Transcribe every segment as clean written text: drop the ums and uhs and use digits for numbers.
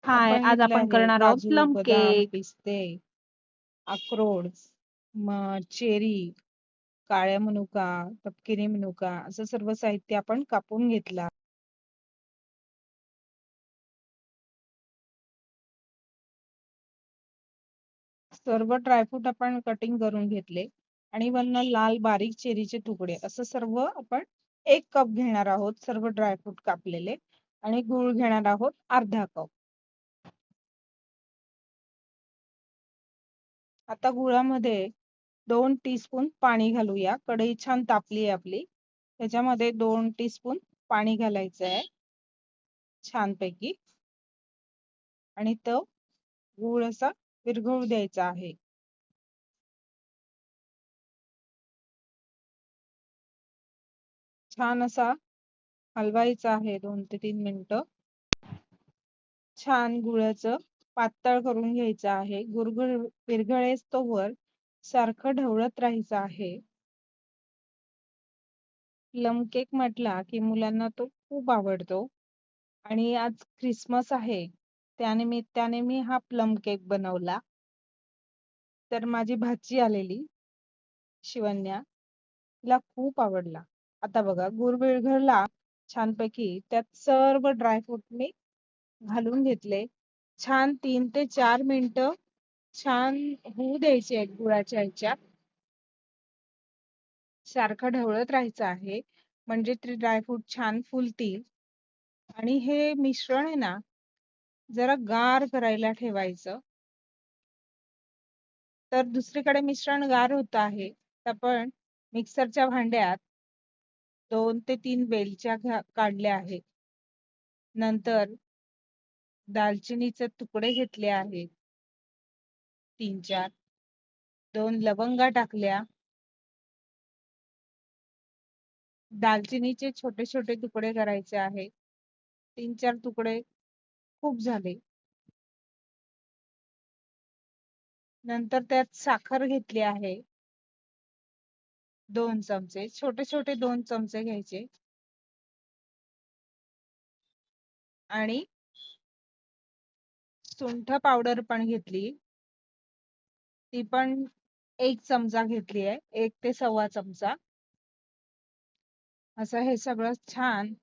हाय, आपण आज घेतले आपण आहे करणार आहोत काजू, प्लम बदाम, केक. पिस्ते, अक्रोड, चेरी, काळ्या मनुका, तपकिरी मनुका असं सर्व साहित्य आपण कापून घेतला. सर्व ड्रायफ्रूट आपण कटिंग करून घेतले आणि वरनं लाल बारीक चेरीचे तुकडे असं सर्व आपण 1 कप घेणार आहोत. सर्व ड्रायफ्रूट कापलेले आणि गूळ घेणार आहोत अर्धा कप. आता गुळामध्ये 2 टीस्पून पाणी घालूया. कढई छान तापली आहे आपली. त्याच्यामध्ये 2 टीस्पून पाणी घालायचं आहे छानपैकी आणि तो गूळ असा विरघळू द्यायचा आहे. छान असा हलवायचा आहे 2 ते 3 मिनिटं. छान गुळाचं पातळ करून घ्यायचं आहे. गुळगुळ विरघळेस तोवर सारखं ढवळत राहायचं आहे. प्लम केक म्हटला की मुलांना तो खूप आवडतो आणि आज ख्रिसमस आहे. त्यानिमित्ताने मी हा प्लम केक बनवला. तर माझी भाची आलेली शिवन्या, तिला खूप आवडला. आता बघा गूळ विरघळला छानपैकी. त्यात सर्व ड्रायफ्रूट मी घालून घेतले. छान 3 ते 4 मिनिटं छान होऊ द्यायचे आहेत गुळाच्या ह्याच्यात. सारखं ढवळत राहायचं आहे म्हणजे ते ड्रायफ्रूट छान फुलतील. आणि हे मिश्रण आहे ना जरा गार करायला ठेवायचं. तर दुसरीकडे मिश्रण गार होत आहे. तर आपण मिक्सरच्या भांड्यात 2 ते 3 वेलच्या काढल्या आहेत. नंतर दालचिनीचे तुकडे घेतले आहेत 3-4. 2 लवंगा टाकल्या. दालचिनीचे छोटे छोटे तुकडे करायचे आहेत. 3-4 तुकडे खूप झाले. नंतर त्यात साखर घेतली आहे 2 चमचे. छोटे छोटे 2 चमचे घ्यायचे आणि सुंठ पावडर पण घेतली. ती पण 1 चमचा घेतली आहे. 1 ते सव्वा चमचा. असं हे सगळं छान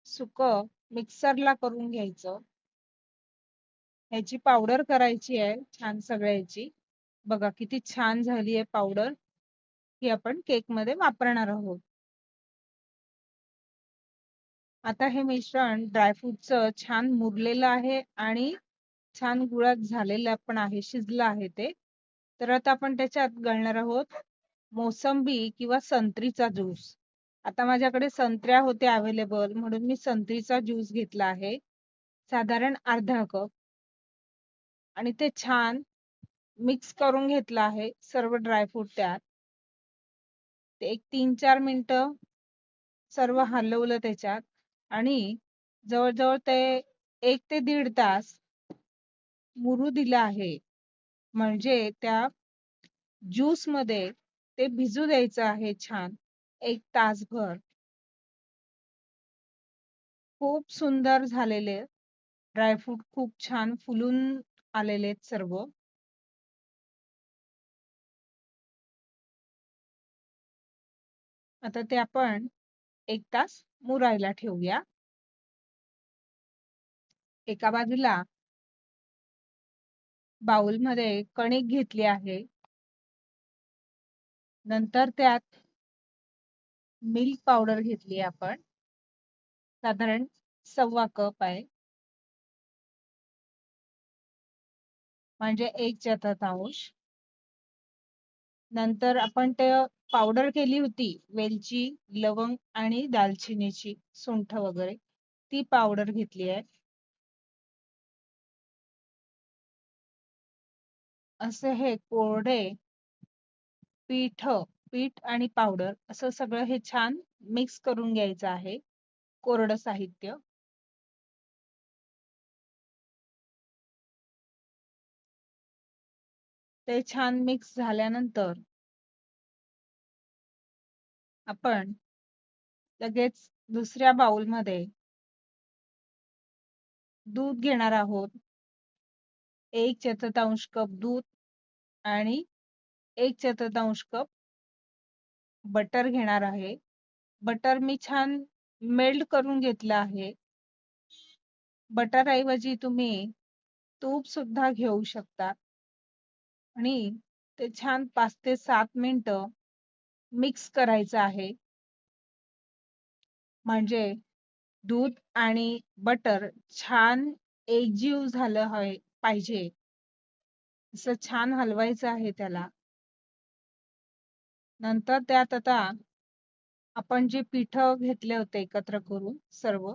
सुकं मिक्सरला करून घ्यायचं. ह्याची पावडर करायची आहे छान सगळ्याची. बघा किती छान झाली आहे पावडर. ही आपण केकमध्ये वापरणार आहोत. आता हे मिश्रण ड्रायफ्रूटचं छान मुरलेलं आहे आणि छान गुळात झालेलं पण आहे, शिजलं आहे ते. तर आता आपण त्याच्यात घालणार आहोत मोसंबी किंवा संत्रीचा ज्यूस. आता माझ्याकडे संत्र्या होते अवेलेबल म्हणून मी संत्रीचा ज्यूस घेतला आहे साधारण अर्धा कप आणि ते छान मिक्स करून घेतलं आहे सर्व ड्रायफ्रूट त्यात. ते एक 3-4 मिनिटं सर्व हलवलं त्याच्यात आणि जवळजवळ ते 1 ते 1.5 तास मुरू दिलं आहे. म्हणजे त्या ज्यूस मध्ये ते भिजू द्यायचं आहे छान 1 तासभर. खूप सुंदर झालेले ड्रायफ्रूट खूप छान फुलून आलेले आहेत सर्व. आता ते आपण 1 तास मुरायला ठेवूया. एका बाजूला बाउलमध्ये कणिक घेतली आहे. नंतर त्यात मिल्क पावडर घेतली आपण साधारण सव्वा कप आहे म्हणजे 1/4. नंतर आपण ते पावडर केली होती वेलची, लवंग आणि दालचिनीची, सुंठ वगैरे ती पावडर घेतली आहे. असे हे कोरडे पीठ आणि पावडर असं सगळं हे छान मिक्स करून घ्यायचं आहे कोरडं साहित्य. ते छान मिक्स झाल्यानंतर आपण लगेच दुसऱ्या बाउलमध्ये दूध घेणार आहोत, 1/4 कप दूध आणि 1/4 कप बटर घेणार आहे. बटर मी छान मेल्ट करून घेतलं आहे. बटर ऐवजी तुम्ही तूप सुद्धा घेऊ शकता आणि ते छान 5 ते 7 मिनिटं मिक्स करायचं आहे. म्हणजे दूध आणि बटर छान एकजीव झालं पाहिजे. असं छान हलवायचं आहे त्याला. नंतर त्यात आता आपण जे पिठं घेतले होते एकत्र करून सर्व,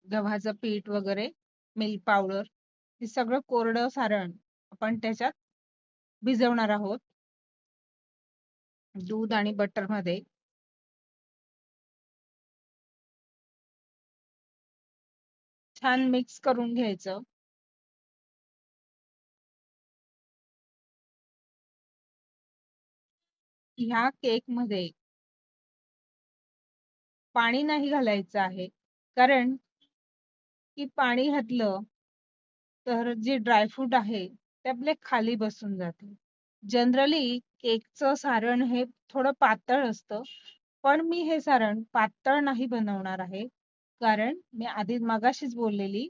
गव्हाचं पीठ वगैरे, मिल्क पावडर, हे सगळं कोरडं सारण आपण त्याच्यात भिजवणार आहोत दूध आणि बटर मध्ये. छान मिक्स करून घ्यायचं. ह्या केक मध्ये पाणी नाही घालायचं आहे, कारण की पाणी घातलं तर जे ड्रायफ्रूट आहे ते आपले खाली बसून जाते. जनरली केकचं सारण हे थोडं पातळ असतं, पण मी हे सारण पातळ नाही बनवणार आहे, कारण मी आधी मगाशीच बोललेली,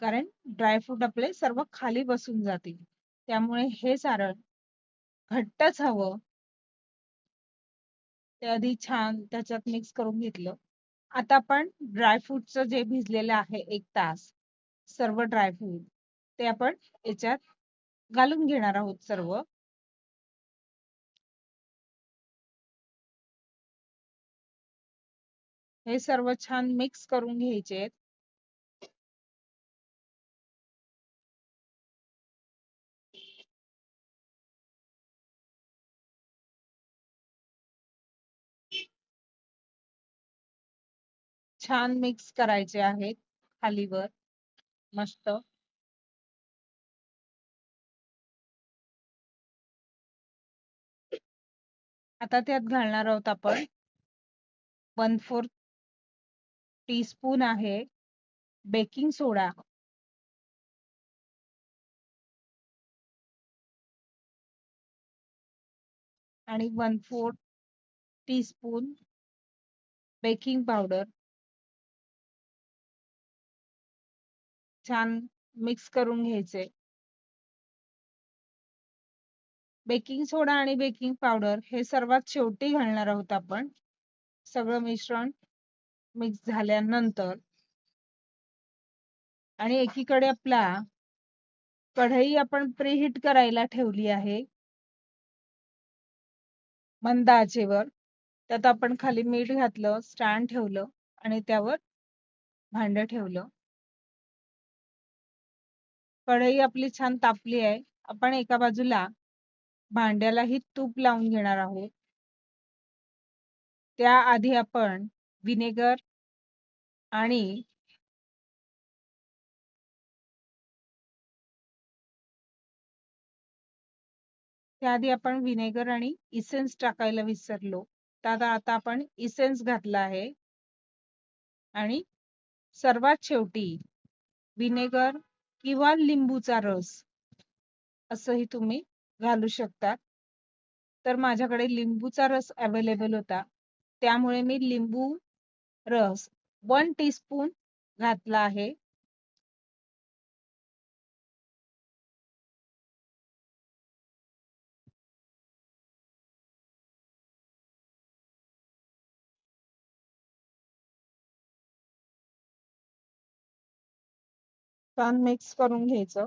कारण ड्रायफ्रूट आपले सर्व खाली बसून जातील. त्यामुळे हे सारण घट्टच हवं. ते आधी छान त्याच्यात मिक्स करून घेतलं. आता आपण ड्रायफ्रूटचं जे भिजलेलं आहे 1 तास, सर्व ड्रायफ्रूट ते आपण याच्यात घालून घेणार आहोत सर्व. हे सर्व छान मिक्स करून घ्यायचे. छान मिक्स करायचे आहेत खालीवर मस्त. आता त्यात घालणार आहोत आपण 1/4 टीस्पून आहे बेकिंग सोडा, आणि 1/4 टीस्पून बेकिंग पावडर. छान मिक्स करून घ्यायचे. बेकिंग सोडा आणि बेकिंग पावडर हे सर्वात शेवटी घालणार आहोत आपण, सगळं मिश्रण मिक्स झाल्यानंतर. आणि एकीकडे आपला कढई आपण प्रीहीट करायला ठेवली आहे मंद आचेवर. त्यात आपण खाली मीठ घातलं, स्टँड ठेवलं आणि त्यावर भांड ठेवलं. कढई आपली छान तापली आहे. आपण एका बाजूला भांड्यालाही तूप लावून घेणार आहोत. त्याआधी आपण विनेगर आणि इसेन्स टाकायला विसरलो. तर आता आपण इसेन्स घातला आहे. आणि सर्वात शेवटी विनेगर किंवा लिंबूचा रस असंही तुम्ही घालू शकता. तर माझ्याकडे लिंबूचा रस अवेलेबल होता, त्यामुळे मी लिंबू रस 1 टीस्पून घातला आहे. छान मिक्स करून घ्यायचं.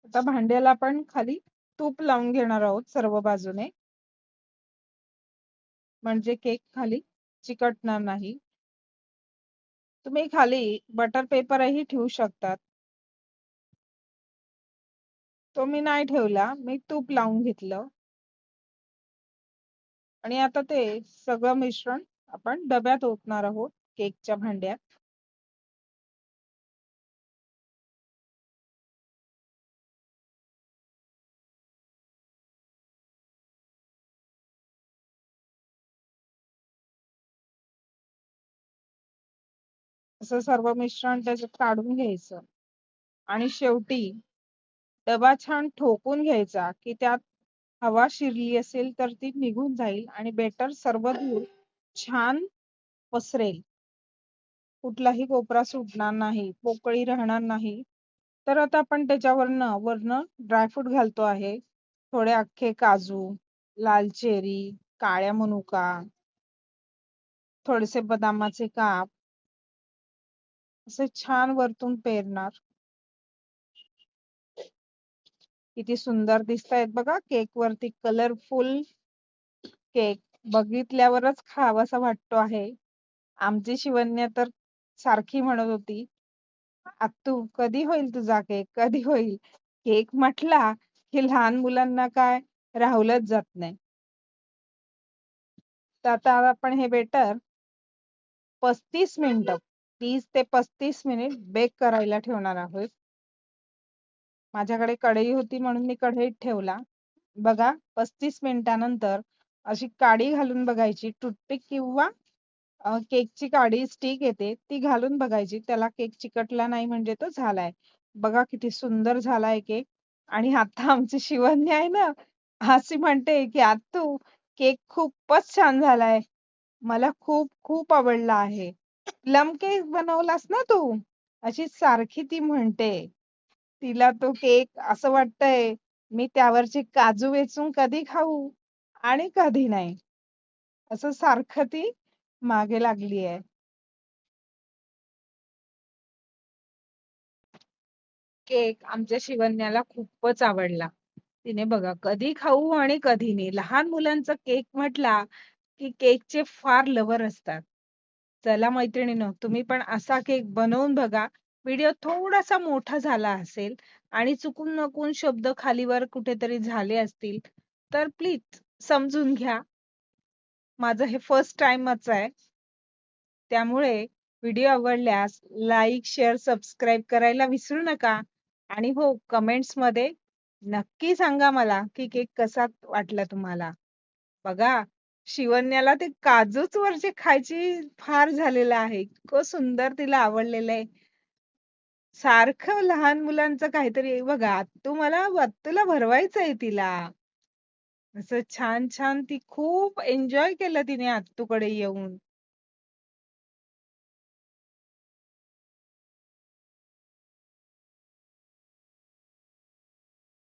आता भांड्याला आपण खाली तूप लावून घेणार आहोत सर्व बाजूने, म्हणजे केक खाली चिकटणार नाही. तुम्ही खाली बटर पेपरही ठेवू शकतात. तो मी नाही ठेवला, मी तूप लावून घेतलं. आणि आता ते सगळं मिश्रण आपण डब्यात ओतणार आहोत केकच्या भांड्यात. असं सर्व मिश्रण त्याच्यात काढून घ्यायचं आणि शेवटी डबा छान ठोकून घ्यायचा की त्यात हवा शिरली असेल तर ती निघून जाईल आणि बेटर सर्वदूर छान पसरेल. कुठलाही कोपरा सुटणार नाही, पोकळी राहणार नाही. तर आता आपण वरनं ड्रायफ्रूट घालतो आहे. थोडे अख्खे काजू, लाल चेरी, काळ्या मनुका, थोडेसे बदामाचे काप असे छान वरतून पेरणार. किती सुंदर दिसतायत बघा केक वरती कलरफुल केक बघितल्यावरच खावासा वाटतो आहे. आमची शिवन्या तर सारखी म्हणत होती, आत्तू कधी होईल तुझा केक, कधी होईल? केक म्हटला की लहान मुलांना काय राहुलच जात नाही. तर आता आपण हे बेटर 35 मिनिटं 30 ते 35 मिनिट बेक करायला ठेवणार आहोत. माझ्याकडे कढई होती म्हणून मी कढईत ठेवला. बघा 35 मिनिटानंतर अशी काडी घालून बघायची, टूथपिक किंवा केकची काडी स्टिक येते ती घालून बघायची. त्याला केक चिकटला नाही म्हणजे तो झालाय. बघा किती सुंदर झालाय केक. आणि आता आमची शिवन्या आहे ना, अशी म्हणते की आत्तू केक खूपच छान झालाय. मला खूप खूप आवडला आहे. प्लम केक बनवलास ना तू? अशी सारखी ती म्हणते. तिला तो केक असं वाटतंय मी त्यावरचे काजू वेचून कधी खाऊ आणि कधी नाही. असं सारखं ती मागे लागली आहे. केक आमच्या शिवन्याला खूपच आवडला. तिने बघा कधी खाऊ आणि कधी नाही. लहान मुलांचा केक म्हटला की केकचे फार लवर असतात. चला मैत्रिणींनो, तुम्ही पण असा केक बनवून बघा. व्हिडिओ थोडासा मोठा झाला असेल आणि चुकून नकून शब्द खालीवर कुठेतरी झाले असतील तर प्लीज समजून घ्या. माझं हे फर्स्ट टाइमच आहे. त्यामुळे व्हिडिओ आवडल्यास लाईक, शेअर, सबस्क्राईब करायला विसरू नका. आणि हो, कमेंट्स मध्ये नक्की सांगा मला की केक कसा वाटला तुम्हाला. बघा शिवन्याला ते काजूच वरचे खायची फार झालेलं आहे. इतकं सुंदर तिला आवडलेलं आहे. सारखं लहान मुलांचं काहीतरी बघा, तुला भरवायचंय तिला. असं छान छान ती खूप एन्जॉय केलं तिने आत्तूकडे येऊन.